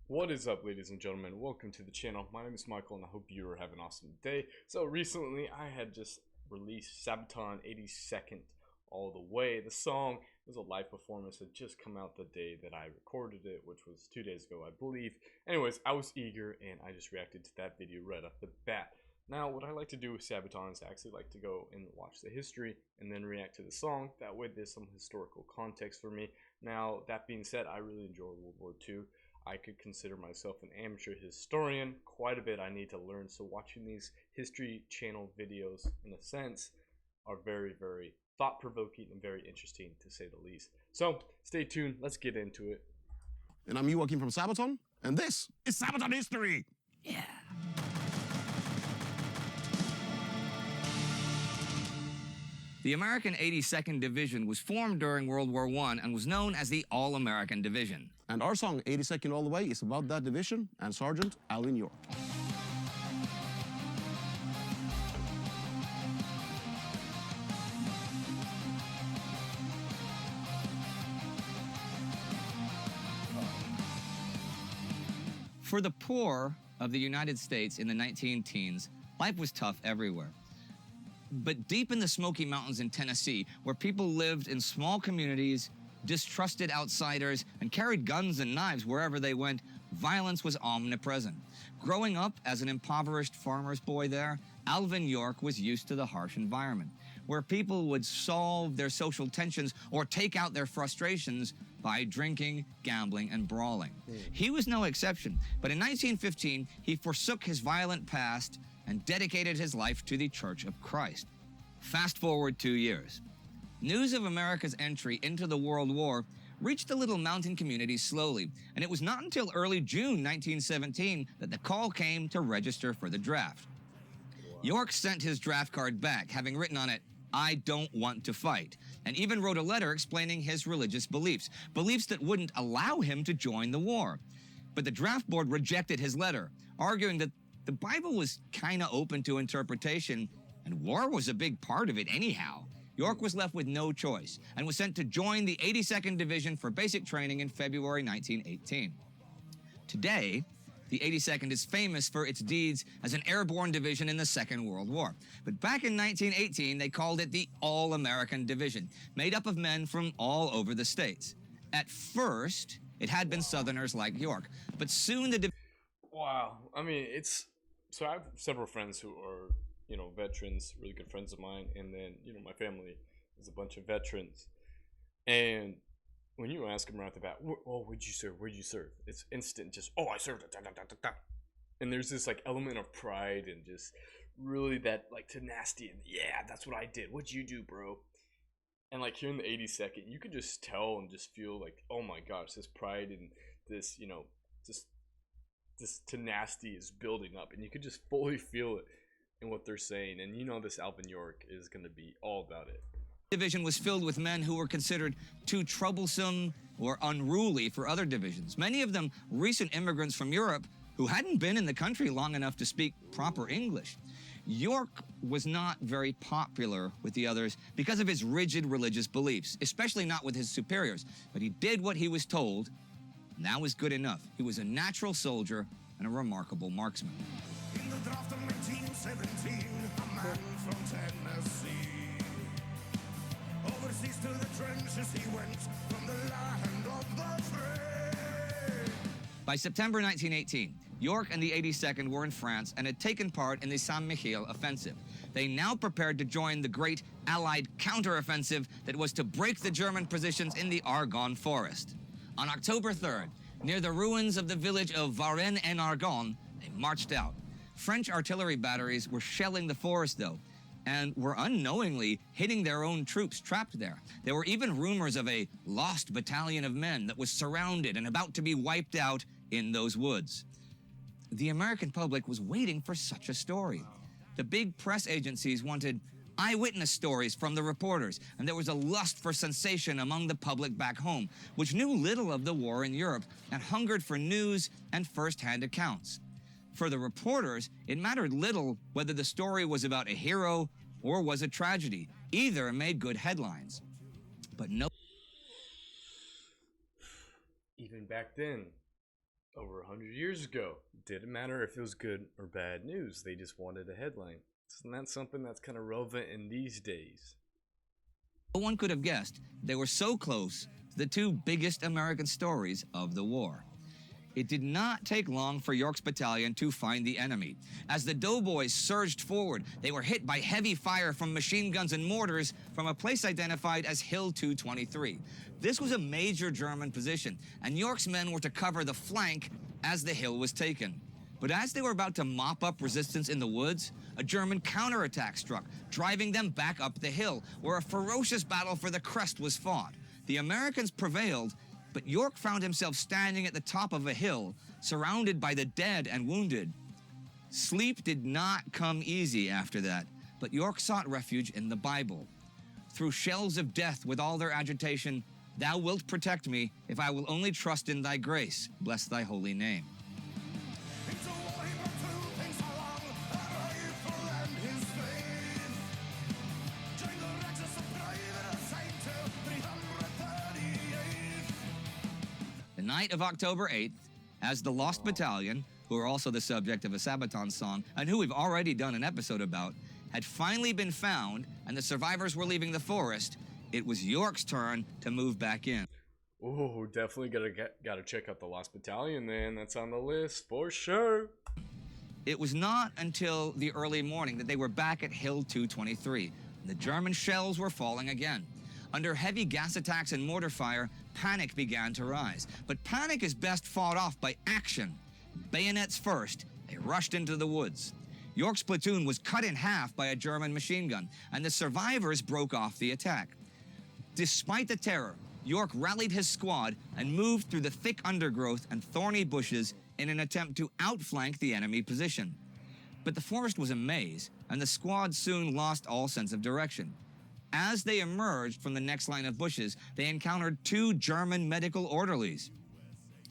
What is up, ladies and gentlemen? Welcome to the channel. My name is Michael and I hope you are having an awesome day. So recently I had just released Sabaton 82nd all the way. The song was a live performance that just come out the day that I recorded it, which was 2 days ago, I believe. Anyways, I was eager and I just reacted to that video right off the bat. Now, what I like to do with Sabaton is I actually like to go and watch the history and then react to the song. That way there's some historical context for me. Now, that being said, I really enjoy World War II. I could consider myself an amateur historian. Quite a bit I need to learn, so watching these History Channel videos, in a sense, are very, very thought-provoking and very interesting, to say the least. So, stay tuned. Let's get into it. And I'm Joaquin from Sabaton, and this is Sabaton History. Yeah. The American 82nd Division was formed during World War I and was known as the All-American Division. And our song, 82nd All the Way, is about that division and Sergeant Alvin York. For the poor of the United States in the 19-teens, life was tough everywhere. But deep in the Smoky Mountains in Tennessee, where people lived in small communities, distrusted outsiders, and carried guns and knives wherever they went, violence was omnipresent. Growing up as an impoverished farmer's boy there, Alvin York was used to the harsh environment, where people would solve their social tensions or take out their frustrations by drinking, gambling, and brawling. He was no exception, but in 1915, he forsook his violent past and dedicated his life to the Church of Christ. Fast forward 2 years. News of America's entry into the World War reached the little mountain community slowly, and it was not until early June 1917 that the call came to register for the draft. York sent his draft card back, having written on it, "I don't want to fight," and even wrote a letter explaining his religious beliefs that wouldn't allow him to join the war. But the draft board rejected his letter, arguing that the Bible was kind of open to interpretation, and war was a big part of it anyhow. York was left with no choice and was sent to join the 82nd Division for basic training in February 1918. Today, the 82nd is famous for its deeds as an airborne division in the Second World War. But back in 1918, they called it the All-American Division, made up of men from all over the states. At first, it had been Southerners like York, but soon the Wow. I mean, so I have several friends who are, veterans, really good friends of mine, and then, my family is a bunch of veterans. And when you ask them right off the bat, "Oh, where'd you serve? Where'd you serve?" It's instant, just, "Oh, I served." Da, da, da, da, da. And there's this element of pride and just really that tenacity and, "Yeah, that's what I did. What'd you do, bro?" And here in the 82nd, you could just tell and just feel "Oh my gosh, this pride and this, this tenacity is building up," and you could just fully feel it in what they're saying. And this Alvin York is going to be all about it. division was filled with men who were considered too troublesome or unruly for other divisions. Many of them recent immigrants from Europe who hadn't been in the country long enough to speak proper English. York was not very popular with the others because of his rigid religious beliefs, especially not with his superiors. But he did what he was told, and that was good enough. He was a natural soldier and a remarkable marksman. In the draft of 1917, a man from Tennessee. Overseas to the trenches he went, from the land of the free. By September 1918, York and the 82nd were in France and had taken part in the Saint-Mihiel offensive. They now prepared to join the great Allied counteroffensive that was to break the German positions in the Argonne Forest. On October 3rd, near the ruins of the village of Varennes-en-Argonne, they marched out. French artillery batteries were shelling the forest, though, and were unknowingly hitting their own troops trapped there. There were even rumors of a lost battalion of men that was surrounded and about to be wiped out in those woods. The American public was waiting for such a story. The big press agencies wanted eyewitness stories from the reporters, and there was a lust for sensation among the public back home, which knew little of the war in Europe and hungered for news and first-hand accounts. For the reporters, it mattered little whether the story was about a hero or was a tragedy. Either made good headlines. But no. Even back then, over 100 years ago. Didn't matter if it was good or bad news, they just wanted a headline. Isn't that something that's kind of relevant in these days? No one could have guessed they were so close to the two biggest American stories of the war. It did not take long for York's battalion to find the enemy. As the doughboys surged forward, they were hit by heavy fire from machine guns and mortars from a place identified as Hill 223. This was a major German position, and York's men were to cover the flank as the hill was taken. But as they were about to mop up resistance in the woods, a German counterattack struck, driving them back up the hill, where a ferocious battle for the crest was fought. The Americans prevailed, but York found himself standing at the top of a hill, surrounded by the dead and wounded. Sleep did not come easy after that, but York sought refuge in the Bible. Through shells of death with all their agitation, thou wilt protect me if I will only trust in thy grace. Bless thy holy name. Into war he brought two things along, a rifle and his faith. Joined the ranks as a private assigned to 338th. The night of October 8th, as the Lost Battalion, who are also the subject of a Sabaton song and who we've already done an episode about, had finally been found and the survivors were leaving the forest, it was York's turn to move back in. Oh, definitely gotta check out the Lost Battalion then. That's on the list for sure. It was not until the early morning that they were back at Hill 223. The German shells were falling again. Under heavy gas attacks and mortar fire, panic began to rise. But panic is best fought off by action. Bayonets first, they rushed into the woods. York's platoon was cut in half by a German machine gun, and the survivors broke off the attack. Despite the terror, York rallied his squad and moved through the thick undergrowth and thorny bushes in an attempt to outflank the enemy position. But the forest was a maze, and the squad soon lost all sense of direction. As they emerged from the next line of bushes, they encountered two German medical orderlies.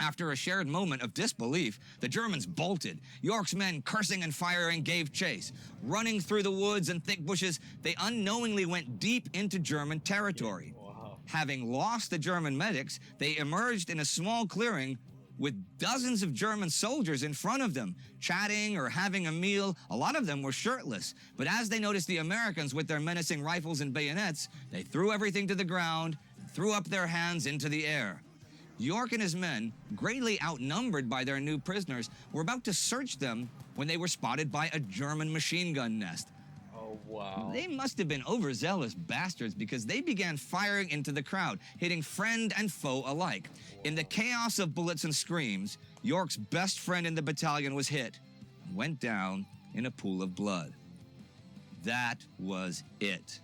After a shared moment of disbelief, the Germans bolted. York's men, cursing and firing, gave chase. Running through the woods and thick bushes, they unknowingly went deep into German territory. Wow. Having lost the German medics, they emerged in a small clearing with dozens of German soldiers in front of them, chatting or having a meal. A lot of them were shirtless. But as they noticed the Americans with their menacing rifles and bayonets, they threw everything to the ground and threw up their hands into the air. York and his men, greatly outnumbered by their new prisoners, were about to search them when they were spotted by a German machine gun nest. Oh, wow. They must have been overzealous bastards because they began firing into the crowd, hitting friend and foe alike. In the chaos of bullets and screams, York's best friend in the battalion was hit and went down in a pool of blood. That was it.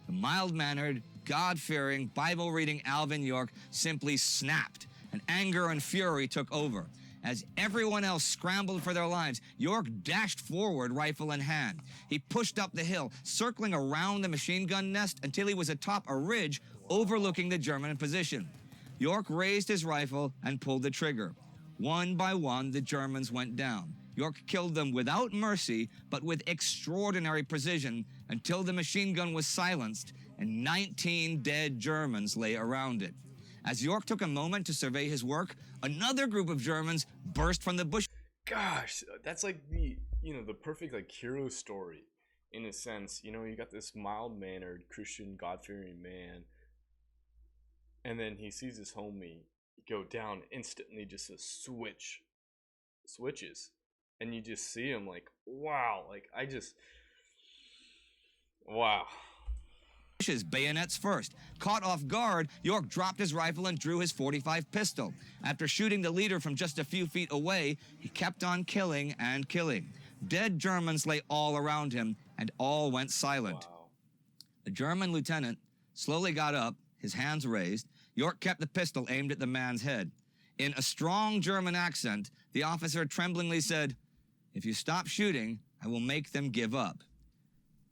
The mild-mannered, God-fearing, Bible-reading Alvin York simply snapped, and anger and fury took over. As everyone else scrambled for their lives, York dashed forward, rifle in hand. He pushed up the hill, circling around the machine gun nest until he was atop a ridge overlooking the German position. York raised his rifle and pulled the trigger. One by one, the Germans went down. York killed them without mercy, but with extraordinary precision, until the machine gun was silenced and 19 dead Germans lay around it. As York took a moment to survey his work, another group of Germans burst from the bush. Gosh, that's like the perfect like hero story in a sense. You got this mild-mannered Christian God-fearing man, and then he sees his homie go down instantly, just a switches, and you just see him like, wow, wow. His bayonets first. Caught off guard, York dropped his rifle and drew his .45 pistol. After shooting the leader from just a few feet away, he kept on killing and killing. Dead Germans lay all around him, and all went silent. Wow. The German lieutenant slowly got up, his hands raised. York kept the pistol aimed at the man's head. In a strong German accent, the officer tremblingly said, "If you stop shooting, I will make them give up."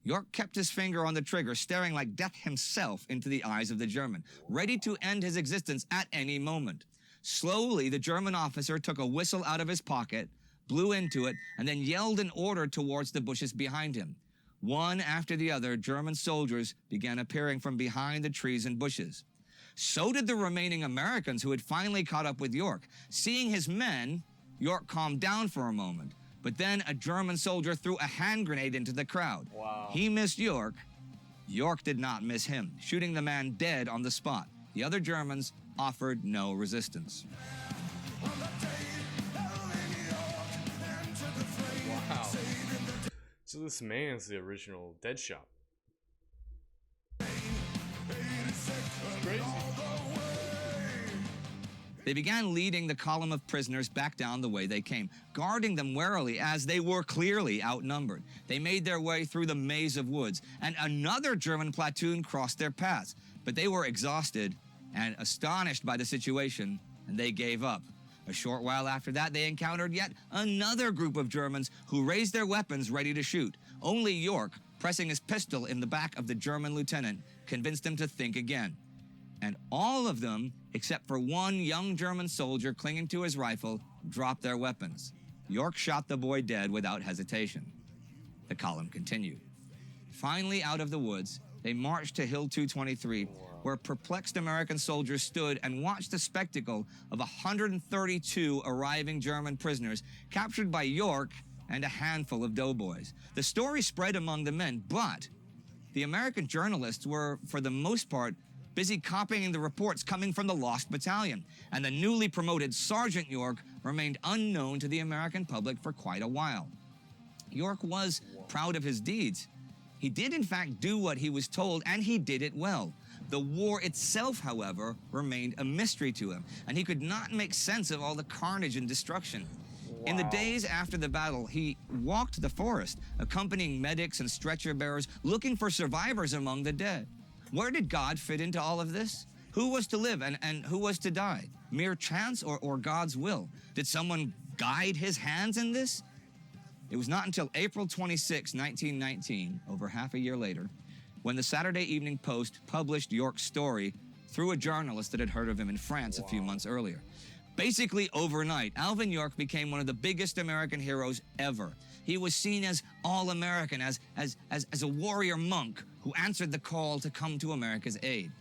York kept his finger on the trigger, staring like death himself into the eyes of the German, ready to end his existence at any moment. Slowly, the German officer took a whistle out of his pocket, blew into it, and then yelled an order towards the bushes behind him. One after the other, German soldiers began appearing from behind the trees and bushes. So did the remaining Americans who had finally caught up with York. Seeing his men, York calmed down for a moment, but then a German soldier threw a hand grenade into the crowd. Wow. He missed York. York did not miss him, shooting the man dead on the spot. The other Germans offered no resistance. Wow. So this man's the original Deadshot. Crazy. They began leading the column of prisoners back down the way they came, guarding them warily as they were clearly outnumbered. They made their way through the maze of woods, and another German platoon crossed their paths. But they were exhausted and astonished by the situation, and they gave up. A short while after that, they encountered yet another group of Germans who raised their weapons ready to shoot. Only York, pressing his pistol in the back of the German lieutenant, convinced him to think again. And all of them, except for one young German soldier clinging to his rifle, dropped their weapons. York shot the boy dead without hesitation. The column continued. Finally out of the woods, they marched to Hill 223, where perplexed American soldiers stood and watched the spectacle of 132 arriving German prisoners captured by York and a handful of doughboys. The story spread among the men, but the American journalists were, for the most part, busy copying the reports coming from the lost battalion, and the newly promoted Sergeant York remained unknown to the American public for quite a while. York was proud of his deeds. He did in fact do what he was told, and he did it well. The war itself, however, remained a mystery to him, and he could not make sense of all the carnage and destruction. In the days after the battle, he walked the forest, accompanying medics and stretcher bearers, looking for survivors among the dead. Where did God fit into all of this? Who was to live and who was to die? Mere chance or God's will? Did someone guide his hands in this? It was not until April 26, 1919, over half a year later, when the Saturday Evening Post published York's story through a journalist that had heard of him in France a few months earlier. Basically overnight, Alvin York became one of the biggest American heroes ever. He was seen as all-American, as a warrior monk who answered the call to come to America's aid.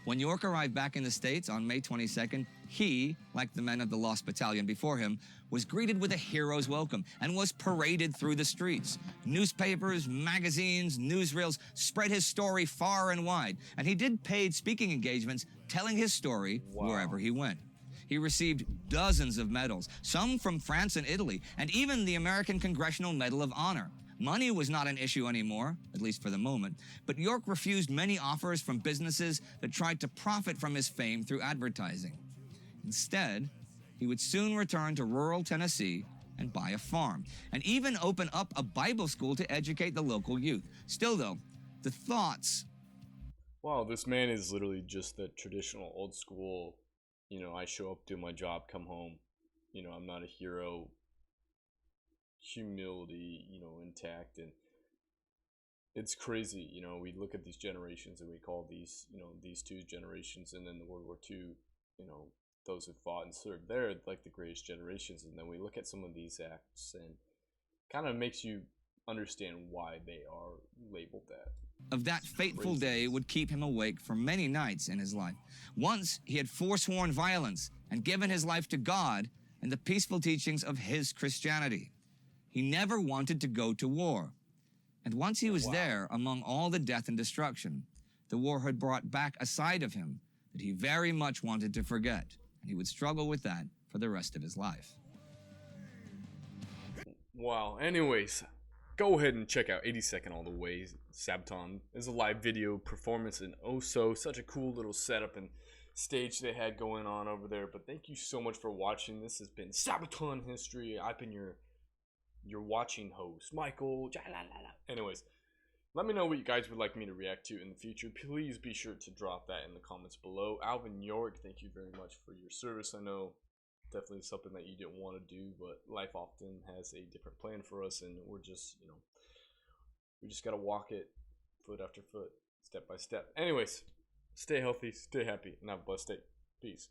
When York arrived back in the States on May 22nd, he, like the men of the Lost Battalion before him, was greeted with a hero's welcome and was paraded through the streets. Newspapers, magazines, newsreels spread his story far and wide, and he did paid speaking engagements telling his story wherever he went. He received dozens of medals, some from France and Italy, and even the American Congressional Medal of Honor. Money was not an issue anymore, at least for the moment, but York refused many offers from businesses that tried to profit from his fame through advertising. Instead, he would soon return to rural Tennessee and buy a farm, and even open up a Bible school to educate the local youth. Still, though, the thoughts... Wow, this man is literally just the traditional old school, I show up, do my job, come home. I'm not a hero. Humility, intact. And it's crazy, we look at these generations and we call these, these two generations, and then the World War II, those who fought and served, they're like the greatest generations. And then we look at some of these acts and kind of makes you understand why they are labeled that. Of that fateful day would keep him awake for many nights in his life. Once he had forsworn violence and given his life to God and the peaceful teachings of his Christianity. He never wanted to go to war. And once he was there, among all the death and destruction, the war had brought back a side of him that he very much wanted to forget, and he would struggle with that for the rest of his life. Wow. Anyways, go ahead and check out 82nd All the Way. Sabaton is a live video performance, and such a cool little setup and stage they had going on over there. But thank you so much for watching. This has been Sabaton History. I've been your watching host, Michael. Anyways, let me know what you guys would like me to react to in the future. Please be sure to drop that in the comments below. Alvin York, thank you very much for your service. I know definitely something that you didn't want to do, but life often has a different plan for us, and we're just, we just got to walk it foot after foot, step by step. Anyways, stay healthy, stay happy, and have a blessed day. Peace.